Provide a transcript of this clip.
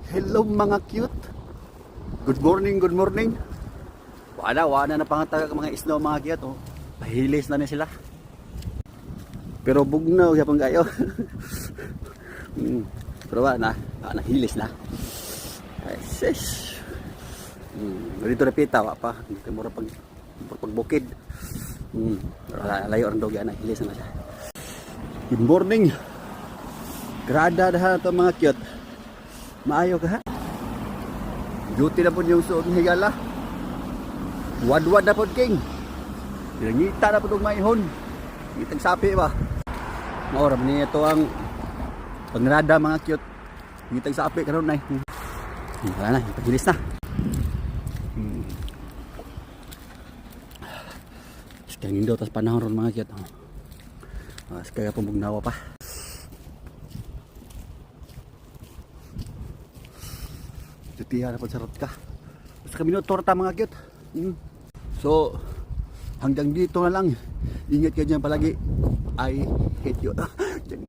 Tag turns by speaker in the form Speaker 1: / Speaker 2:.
Speaker 1: Hello mga cute. Good morning, good morning. Wala na pangatag mga isno mga cute. Oh. Pahilis na sila. Pero bugnaw yapon kayo. Pero nahilis na. Ay, sis. Dito na pita pa. Dito mura pagbukid. Layo ang dog yan. Nahilis na siya. Good morning. Grada na ito mga cute. Maayo ka ha? Duty na po yung suot ng higala. Wad-wad na po king. Ngita na po itong maihon. Ngitang sapi ba? Maoram niya ito ang pangrada mga cute. Ngitang sapi karon na. Wala na, ipagilis na. Kaya nindo tas panahon ron mga cute. Kaya pumugnawa pa. Tutihan na po sarot ka. Basta kami torta mga cute. So, hanggang dito na lang. Ingat kayo dyan palagi. I hate you.